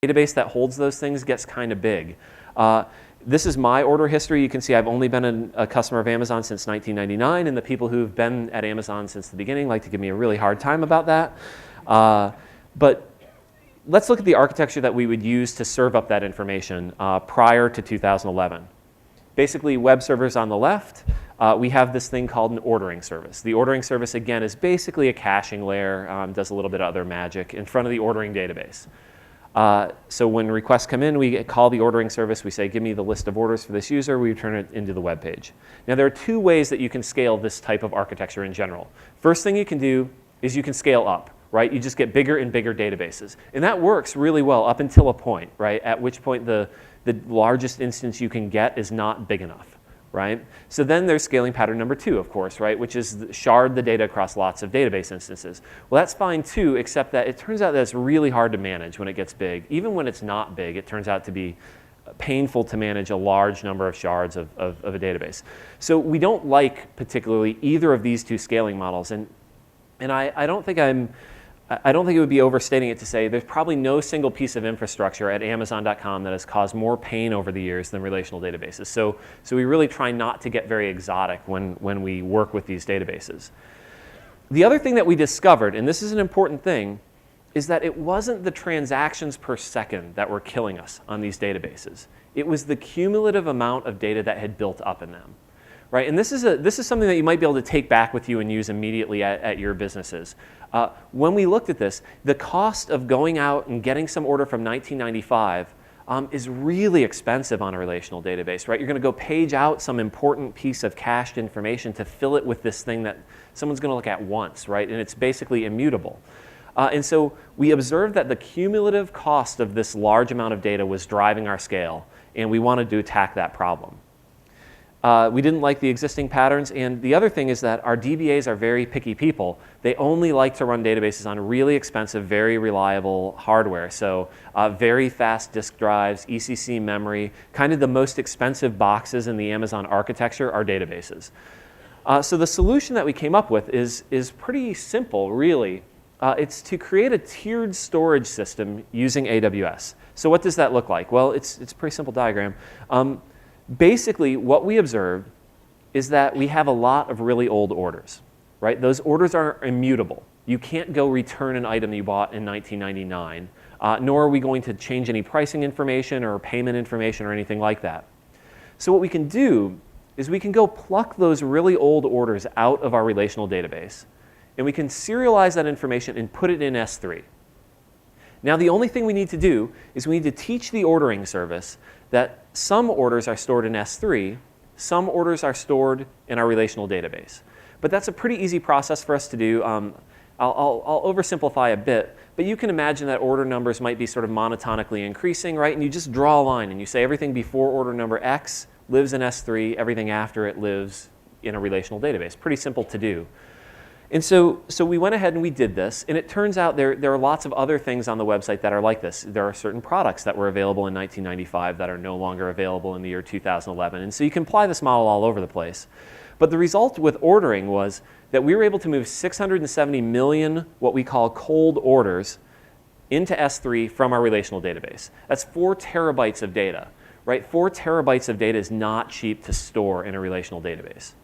database that holds those things gets kind of big. This is my order history. You can see I've only been a customer of Amazon since 1999, and the people who've been at Amazon since the beginning like to give me a really hard time about that. But let's look at the architecture that we would use to serve up that information prior to 2011. Basically, web servers on the left. We have this thing called an ordering service. The ordering service, again, is basically a caching layer, does a little bit of other magic in front of the ordering database. So when requests come in, we call the ordering service. We say, give me the list of orders for this user. We return it into the web page. Now, there are two ways that you can scale this type of architecture in general. First thing you can do is you can scale up, right? You just get bigger and bigger databases. And that works really well up until a point, right? At which point the largest instance you can get is not big enough, right? So then there's scaling pattern number 2, of course, right? Which is shard the data across lots of database instances. Well, that's fine too, except that it turns out that it's really hard to manage when it gets big. Even when it's not big, it turns out to be painful to manage a large number of shards of a database. So we don't like particularly either of these two scaling models. And I don't think it would be overstating it to say there's probably no single piece of infrastructure at Amazon.com that has caused more pain over the years than relational databases. So we really try not to get very exotic when we work with these databases. The other thing that we discovered, and this is an important thing, is that it wasn't the transactions per second that were killing us on these databases. It was the cumulative amount of data that had built up in them. Right? And this is something that you might be able to take back with you and use immediately at your businesses. When we looked at this, the cost of going out and getting some order from 1995 is really expensive on a relational database. Right? You're going to go page out some important piece of cached information to fill it with this thing that someone's going to look at once, right? And it's basically immutable. And so we observed that the cumulative cost of this large amount of data was driving our scale, and we wanted to attack that problem. We didn't like the existing patterns, and the other thing is that our DBAs are very picky people. They only like to run databases on really expensive, very reliable hardware. So very fast disk drives, ECC memory, kind of the most expensive boxes in the Amazon architecture are databases. So the solution that we came up with is pretty simple, really. It's to create a tiered storage system using AWS. So what does that look like? Well, it's a pretty simple diagram. Basically, what we observed is that we have a lot of really old orders, right? Those orders are immutable. You can't go return an item you bought in 1999, nor are we going to change any pricing information or payment information or anything like that. So what we can do is we can go pluck those really old orders out of our relational database, and we can serialize that information and put it in S3. Now, the only thing we need to do is we need to teach the ordering service that some orders are stored in S3, some orders are stored in our relational database. But that's a pretty easy process for us to do. I'll oversimplify a bit, but you can imagine that order numbers might be sort of monotonically increasing, right? And you just draw a line and you say everything before order number X lives in S3, everything after it lives in a relational database. Pretty simple to do. And so we went ahead and we did this, and it turns out there are lots of other things on the website that are like this. There are certain products that were available in 1995 that are no longer available in the year 2011. And so you can apply this model all over the place. But the result with ordering was that we were able to move 670 million what we call cold orders into S3 from our relational database. That's 4 terabytes of data, right? 4 terabytes of data is not cheap to store in a relational database.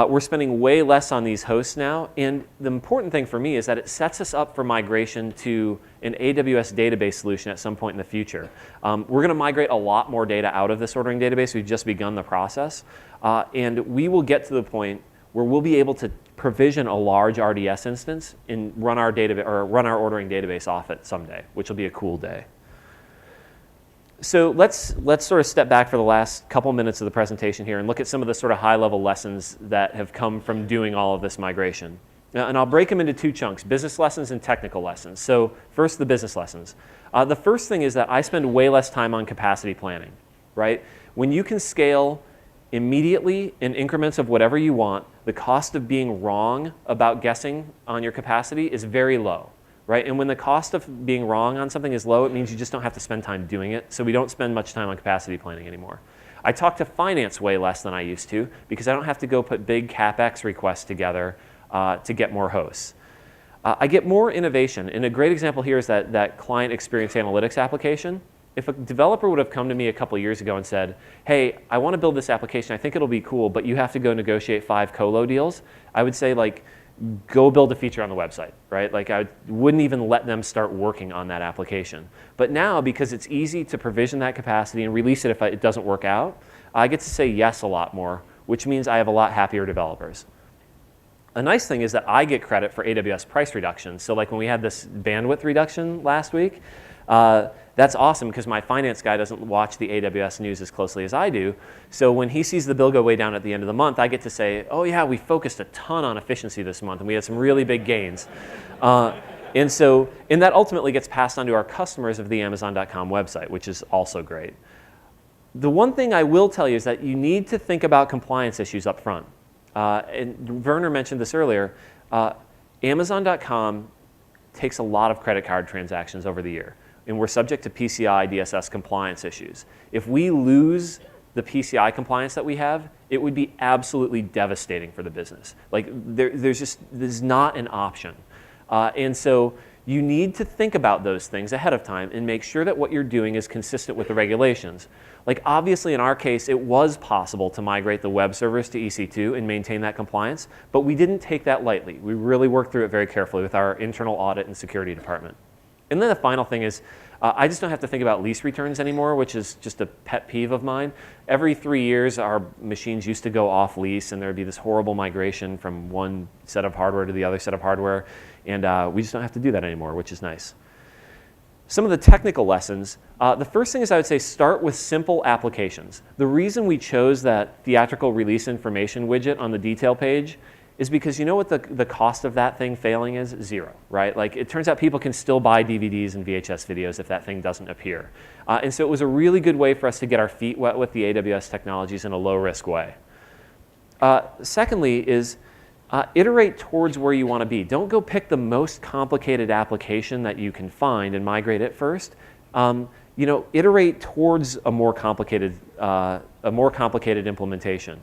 We're spending way less on these hosts now, and the important thing for me is that it sets us up for migration to an AWS database solution at some point in the future. We're going to migrate a lot more data out of this ordering database. We've just begun the process, and we will get to the point where we'll be able to provision a large RDS instance and run our ordering database off it someday, which will be a cool day. So let's sort of step back for the last couple minutes of the presentation here and look at some of the sort of high-level lessons that have come from doing all of this migration. And I'll break them into 2 chunks, business lessons and technical lessons. So first, the business lessons. The first thing is that I spend way less time on capacity planning, right? When you can scale immediately in increments of whatever you want, the cost of being wrong about guessing on your capacity is very low. Right? And when the cost of being wrong on something is low, it means you just don't have to spend time doing it. So we don't spend much time on capacity planning anymore. I talk to finance way less than I used to because I don't have to go put big CapEx requests together to get more hosts. I get more innovation. And a great example here is that client experience analytics application. If a developer would have come to me a couple years ago and said, hey, I want to build this application, I think it'll be cool, but you have to go negotiate 5 colo deals, I would say, like, go build a feature on the website, right? Like, I wouldn't even let them start working on that application. But now, because it's easy to provision that capacity and release it if it doesn't work out, I get to say yes a lot more, which means I have a lot happier developers. A nice thing is that I get credit for AWS price reductions. So like when we had this bandwidth reduction last week, that's awesome because my finance guy doesn't watch the AWS news as closely as I do. So when he sees the bill go way down at the end of the month, I get to say, oh yeah, we focused a ton on efficiency this month and we had some really big gains. And that ultimately gets passed on to our customers of the Amazon.com website, which is also great. The one thing I will tell you is that you need to think about compliance issues up front. And Werner mentioned this earlier. Amazon.com takes a lot of credit card transactions over the year, and we're subject to PCI DSS compliance issues. If we lose the PCI compliance that we have, it would be absolutely devastating for the business. Like there's not an option. And so you need to think about those things ahead of time and make sure that what you're doing is consistent with the regulations. Like obviously in our case, it was possible to migrate the web servers to EC2 and maintain that compliance, but we didn't take that lightly. We really worked through it very carefully with our internal audit and security department. And then the final thing is, I just don't have to think about lease returns anymore, which is just a pet peeve of mine. Every 3 years, our machines used to go off lease, and there would be this horrible migration from one set of hardware to the other set of hardware, and we just don't have to do that anymore, which is nice. Some of the technical lessons, the first thing is I would say start with simple applications. The reason we chose that theatrical release information widget on the detail page is because you know what the cost of that thing failing is? 0, right? Like it turns out people can still buy DVDs and VHS videos if that thing doesn't appear. And so it was a really good way for us to get our feet wet with the AWS technologies in a low-risk way. Secondly is iterate towards where you want to be. Don't go pick the most complicated application that you can find and migrate it first. Iterate towards a more complicated implementation.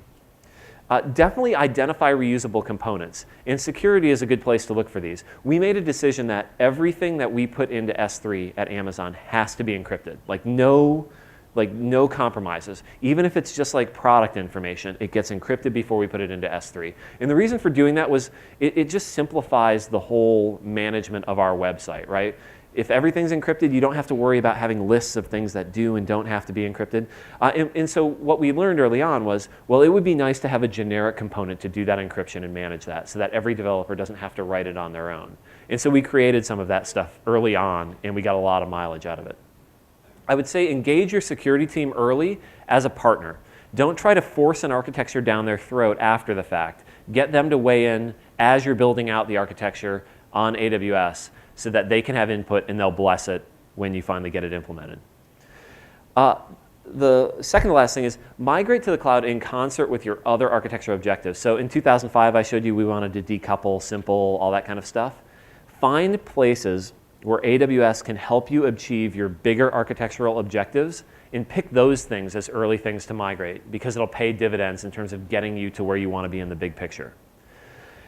Definitely identify reusable components, and security is a good place to look for these. We made a decision that everything that we put into S3 at Amazon has to be encrypted. Like no compromises. Even if it's just like product information, it gets encrypted before we put it into S3. And the reason for doing that was it just simplifies the whole management of our website, right? If everything's encrypted, you don't have to worry about having lists of things that do and don't have to be encrypted. And so what we learned early on was, well, it would be nice to have a generic component to do that encryption and manage that so that every developer doesn't have to write it on their own. And so we created some of that stuff early on, and we got a lot of mileage out of it. I would say engage your security team early as a partner. Don't try to force an architecture down their throat after the fact. Get them to weigh in as you're building out the architecture on AWS so that they can have input and they'll bless it when you finally get it implemented. The second to last thing is migrate to the cloud in concert with your other architectural objectives. So in 2005, I showed you we wanted to decouple, simple, all that kind of stuff. Find places where AWS can help you achieve your bigger architectural objectives and pick those things as early things to migrate because it'll pay dividends in terms of getting you to where you want to be in the big picture.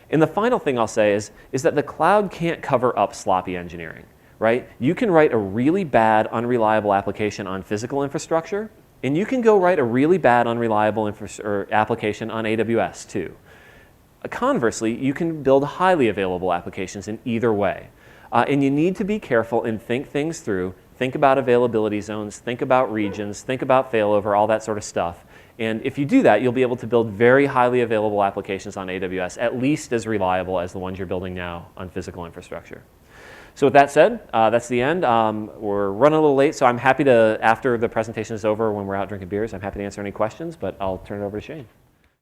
And the final thing I'll say is that the cloud can't cover up sloppy engineering, right? You can write a really bad, unreliable application on physical infrastructure, and you can go write a really bad, unreliable application on AWS too. Conversely, you can build highly available applications in either way. And you need to be careful and think things through. Think about availability zones, think about regions, think about failover, all that sort of stuff. And if you do that, you'll be able to build very highly available applications on AWS, at least as reliable as the ones you're building now on physical infrastructure. So with that said, that's the end. We're running a little late, so I'm happy to, after the presentation is over, when we're out drinking beers, I'm happy to answer any questions, but I'll turn it over to Shane.